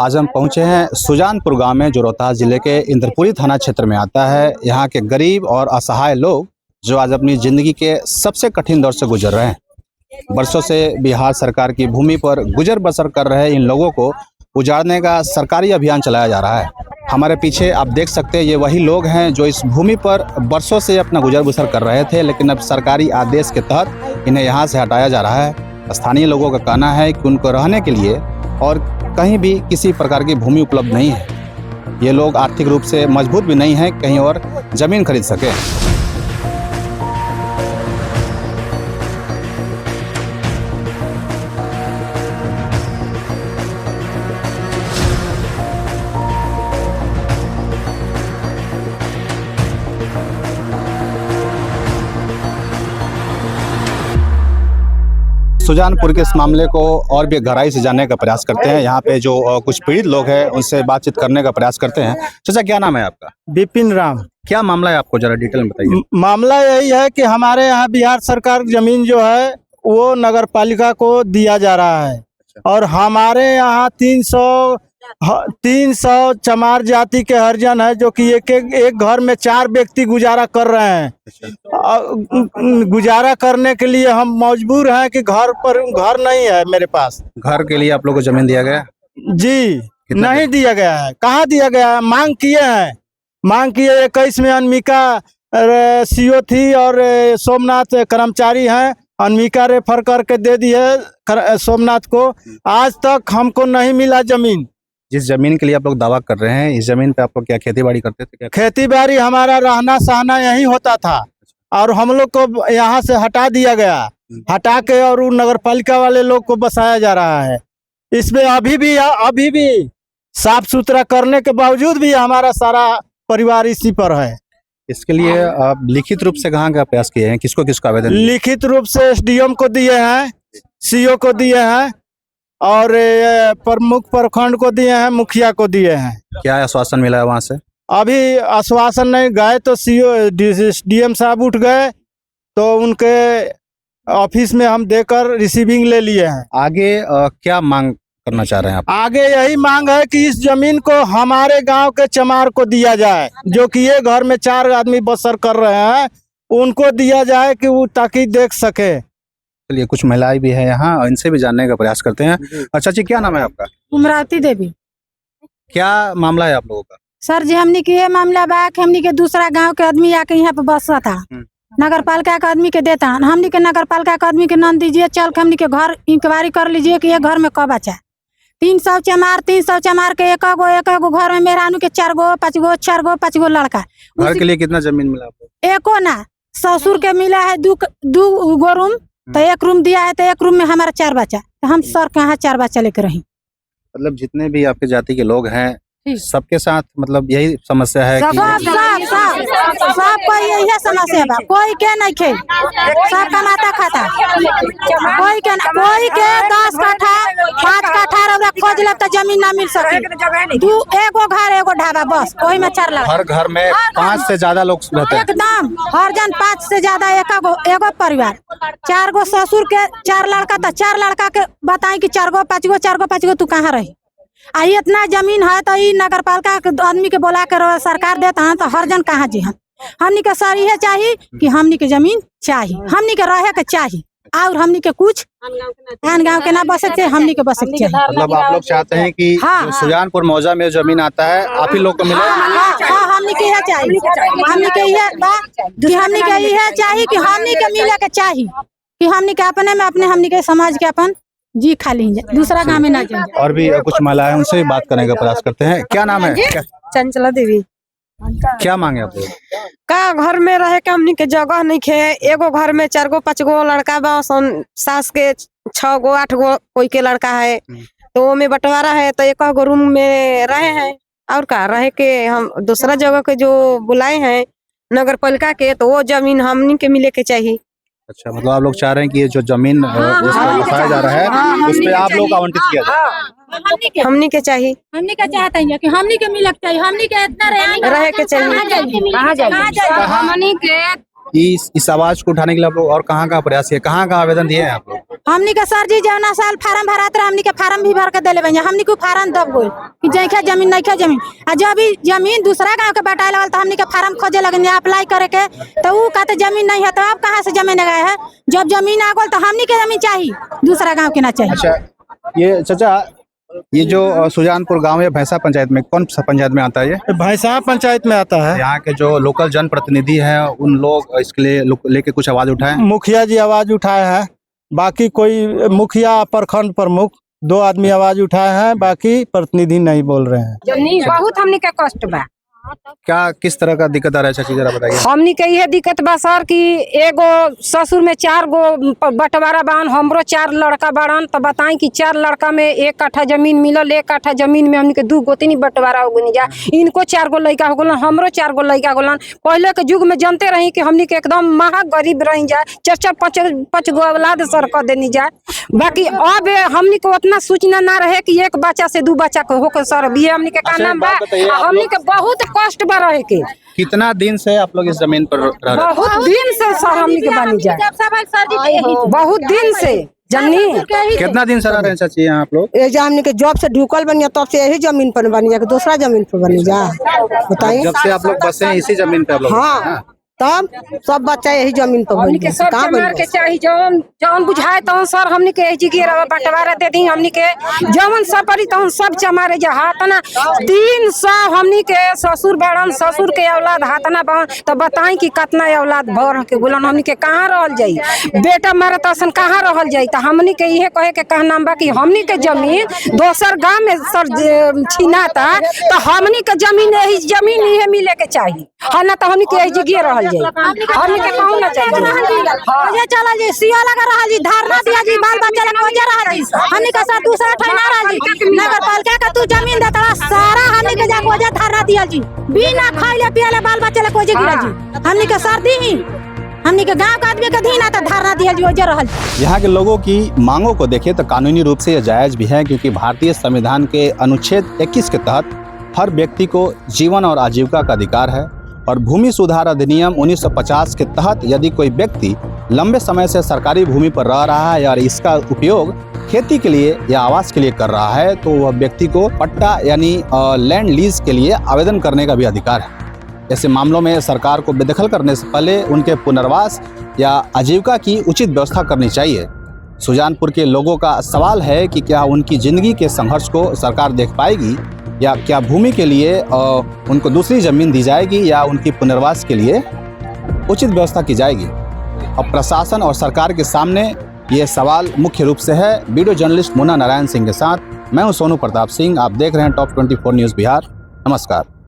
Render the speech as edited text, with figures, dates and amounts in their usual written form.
आज हम पहुंचे हैं सुजानपुर गांव में, जो रोहतास जिले के इंद्रपुरी थाना क्षेत्र में आता है। यहाँ के गरीब और असहाय लोग जो आज अपनी ज़िंदगी के सबसे कठिन दौर से गुजर रहे हैं। बरसों से बिहार सरकार की भूमि पर गुजर बसर कर रहे इन लोगों को उजाड़ने का सरकारी अभियान चलाया जा रहा है। हमारे पीछे आप देख सकते हैं, ये वही लोग हैं जो इस भूमि पर बरसों से अपना गुजर बसर कर रहे थे, लेकिन अब सरकारी आदेश के तहत इन्हें यहाँ से हटाया जा रहा है। स्थानीय लोगों का कहना है कि उनको रहने के लिए और कहीं भी किसी प्रकार की भूमि उपलब्ध नहीं है। ये लोग आर्थिक रूप से मजबूत भी नहीं हैं कहीं और ज़मीन खरीद सके। सुजानपुर के इस मामले को और भी गहराई से जानने का प्रयास करते हैं। यहाँ पे जो कुछ पीड़ित लोग हैं उनसे बातचीत करने का प्रयास करते हैं। चाचा, क्या नाम है आपका? विपिन राम। क्या मामला है, आपको जरा डिटेल में बताइए। मामला यही है कि हमारे यहाँ बिहार सरकार जमीन जो है वो नगर पालिका को दिया जा रहा है। और हमारे यहाँ 300 चमार जाति के हरिजन है, जो कि एक घर में 4 व्यक्ति गुजारा कर रहे हैं। गुजारा करने के लिए हम मजबूर हैं कि घर नहीं है मेरे पास। घर के लिए आप लोगों को जमीन दिया गया? जी नहीं दिया गया है। कहाँ दिया गया है? मांग किए हैं, मांग किए। 21 में अनमिका सीओ थी और सोमनाथ कर्मचारी हैं। अनमिका रेफर करके दे दी है सोमनाथ को। आज तक हमको नहीं मिला जमीन। जिस जमीन के लिए आप लोग दावा कर रहे हैं, इस जमीन पे आप लोग क्या खेती बाड़ी करते थे? क्या खेती बाड़ी हमारा रहना सहना यही होता था, और हम लोग को यहाँ से हटा दिया गया। हटा के और नगर पालिका वाले लोग को बसाया जा रहा है। इसमें अभी भी साफ सुथरा करने के बावजूद भी हमारा सारा परिवार इसी पर है। इसके लिए आप लिखित रूप से कहाँ का प्रयास किए हैं? किसको किसको आवेदन? लिखित रूप से एसडीएम को दिए हैं, सीओ को दिए हैं, और प्रमुख प्रखंड को दिए हैं, मुखिया को दिए हैं। क्या आश्वासन मिला है वहाँ से? अभी आश्वासन नहीं। गए तो सीओ डीएम साहब उठ गए, तो उनके ऑफिस में हम देकर रिसीविंग ले लिए हैं। आगे क्या मांग करना चाह रहे हैं आप? आगे यही मांग है कि इस जमीन को हमारे गांव के चमार को दिया जाए, जो कि ये घर में 4 आदमी बसर कर रहे हैं, उनको दिया जाए कि वो ताकि देख सके। चलिए, कुछ महिलाएं भी हैं यहाँ, इनसे भी जानने का प्रयास करते हैं। अच्छा जी, क्या नाम है आपका? उमरावती देवी। क्या मामला है आप लोगों का? सर जी, हमनी के ये मामला बा कि हमनी के दूसरा गांव के आदमी आके यहाँ पे बसा था। नगर पालिका का आदमी के देता, हमनी के नगर पालिका का आदमी के नाम दीजिए, चल के हमनी के घर इंक्वायरी कर लीजिए कि ये घर में कब बचा। 300 चमार के एक गो घर में मेहरानू के 4 गो 5 गो 4 गो 5 गो लड़का। घर के लिए कितना जमीन मिला आपको? एको ना, ससुर के मिला है 2 गो रूम, तो 1 रूम दिया है, तो 1 रूम में हमारा 4 बच्चा। तो हम सर कहाँ 4 बच्चा लेकर रही। मतलब जितने भी आपके जाति के लोग हैं सबके साथ मतलब यही समस्या है सब कोई यही समस्या बा। कोई के नहीं खे, सब कमाता खाता। कोई के 10 कट्ठा 5 कट्ठा खोज ले तो जमीन ना मिल सके। एगो घर एगो ढाबा, बस वही में 4 लाख। हर घर में 5 से ज्यादा लोग रहते हैं एकदम। हर जन 5 से ज्यादा एगो परिवार। 4 गो ससुर के 4 लड़का, तो 4 लड़का के बताई कि 4 गो 5 गो तू कहाँ रही। आई इतना जमीन है तो नगर पालिका के आदमी के बोला कर सरकार देता है, तो हर जन कहाँ जी हम। हमनी के सर ये चाहिए कि हमनी के जमीन चाहिए, हमनी के रहे के चाहिए, और हमनी के कुछ गाँव के ना बस हमनी के बस चाहिए। मतलब आप लोग चाहते हैं कि सुजानपुर मौजा में जमीन आता है आप ही लोग को मिले? हमनी के यह चाहिए, हमनी के यह चाहिए कि हमनी के मिले के चाहिए, कि हमनी के अपने में अपने हमनी के समाज के अपन जी खाली दूसरा गाँव में ना जाए। और भी कुछ महिलाएं, उनसे भी बात करने का प्रयास करते हैं। क्या नाम है? चंचला देवी। क्या मांगे आप लोग? का घर में रहे के हमनी के जगह नहीं खे। एगो घर में 4 गो 5 गो लड़का बा, सास के 6 गो 8 गो कोई के लड़का है, तो वो में बंटवारा है, तो 1 गो रूम में रहे हैं। और का रहे के हम दूसरा जगह के जो बुलाए हैं नगर पालिका के, तो वो जमीन हमनी के मिले के चाहिए। अच्छा, मतलब आप लोग चाह रहे हैं कि ये जो जमीन बताया जा रहा है उस पे आप लोग आवंटित किया जाए? हमनी के चाहिए, हमनी के चाहते हैं कि हमनी के मिलक चाहिए, हमनी के इतना रहे के चाहिए। हमनी के इस आवाज को उठाने के लिए आप लोग और कहाँ प्रयास किए, कहाँ आवेदन दिए हैं आप लोग? हमनी के सर जी जौना साल फार्म भरात रहे हमनी के फार्म भी भर के देले बनिया हमनी को फार्म दब गइल कि जैखे जमीन नहीं खे जमीन आ जब भी जमीन दूसरा गांव के बटाए लगल तो हमनी के फार्म खोजे लगन अप्लाई करे के तो ऊ कहते जमीन नहीं है तो अब कहाँ से जमीन गए है जब जमीन आ गल तो हमनी के जमीन चाहिए दूसरा गांव के ना चाहिए। अच्छा, ये चाचा ये जो सुजानपुर गांव है भैंसा पंचायत में कौन सा पंचायत में आता है? ये भैंसा पंचायत में आता है। यहाँ के जो लोकल जनप्रतिनिधि हैं उन लोग इसके लिए लेके कुछ आवाज उठाए? मुखिया जी आवाज उठाए हैं, बाकी कोई मुखिया प्रखंड प्रमुख 2 आदमी आवाज उठाए हैं, बाकी प्रतिनिधि नहीं बोल रहे हैं। बहुत हमनी के कष्ट बा। क्या किस तरह का दिक्कत आ रहा है चाची जरा बताइए। हमनी के यह दिक्कत बा सर कि एगो ससुर में 4 गो बंटवारा बान, हमरो 4 लड़का बाड़न तो बताई कि 4 लड़का में 1 कट्ठा जमीन मिलल, 1 कट्ठा जमीन में हमनी के 2 गोतनी बंटवारा हो गनी जा। इनको 4 गो लड़का हो गलन, हमरो 4 गो लड़का हो गलन। पहले के युग में जानते रही कि हमनी के एकदम महा गरीब रही जा, 4-4 5 गो औलाद सर कर देनी जा। बाकी अब हमनी को उतना सूचना ना रहे कि 1 बच्चा से 2 बच्चा को होकर सर ये हमनी के का नाम बा। हमनी के बहुत कष्ट बा रहे के। कितना दिन से आप लोग इस जमीन पर रह रहे हैं? बहुत दिन से सर हमनी के बनी जाए, बहुत दिन से जमीन। कितना दिन से रह रहे हैं चाची यहाँ आप लोग? ये जो हमने के जॉब से ढुकल बनिया तब से यही जमीन पर बनी जा, दूसरा जमीन पर बनी जा। बताइए जब से आप लोग बसे हैं इसी जमीन पे आप लोग? हाँ, तब सब बच्चा यही जमीन पर बनी के सब चमार के चाहिए जौन बुझाए तौन सर हमनी के जी के बंटवारा दे दी। हमनी के जौन सब पड़ी तौन सब चमारे जा हाथना 300 हमनी के ससुर बाड़न, ससुर के औलाद हाथना बहन तो बताई कि कितना औलाद भर के गुलन हमनी के कहाँ रहल जाई, बेटा मरत असन कहाँ रहल जाई। तो हमनी के इहे कहे के कहना बा कि हमनी के जमीन दोसर गांव में सर छीनाता तो हमनी के जमीन यही जमीन इहे मिले के चाहिए, है ना। तो हमनी के यही जगह रहल हमनी के कहूं ना चाहिए चला जी सिया लगा रहा जी धरना दिया जी बाल बच्चा लगा वजह रहा जी हमनी के साथ दूसरा ठहरा रहा जी नगर पालिका का तू जमीन देता सारा हमनी के जाके वजह धरना दिया जी बिना खाइले पियले बाल बच्चा लगा वजह गिरा जी हमनी के सर्दी ही हमनी के गांव का आदमी के दिन आता धरना दिया जी वजह रहल। यहाँ के लोगों की मांगों को देखें तो कानूनी रूप से यह जायज भी है क्योंकि भारतीय संविधान के अनुच्छेद 21 के तहत हर व्यक्ति को जीवन और आजीविका का अधिकार है और भूमि सुधार अधिनियम 1950 के तहत यदि कोई व्यक्ति लंबे समय से सरकारी भूमि पर रह रहा है और इसका उपयोग खेती के लिए या आवास के लिए कर रहा है तो वह व्यक्ति को पट्टा यानी लैंड लीज के लिए आवेदन करने का भी अधिकार है। ऐसे मामलों में सरकार को बेदखल करने से पहले उनके पुनर्वास या आजीविका की उचित व्यवस्था करनी चाहिए। सुजानपुर के लोगों का सवाल है कि क्या उनकी जिंदगी के संघर्ष को सरकार देख पाएगी या क्या भूमि के लिए उनको दूसरी जमीन दी जाएगी या उनकी पुनर्वास के लिए उचित व्यवस्था की जाएगी। अब प्रशासन और सरकार के सामने ये सवाल मुख्य रूप से है। वीडियो जर्नलिस्ट मुन्ना नारायण सिंह के साथ मैं हूं सोनू प्रताप सिंह। आप देख रहे हैं टॉप 24 न्यूज़ बिहार। नमस्कार।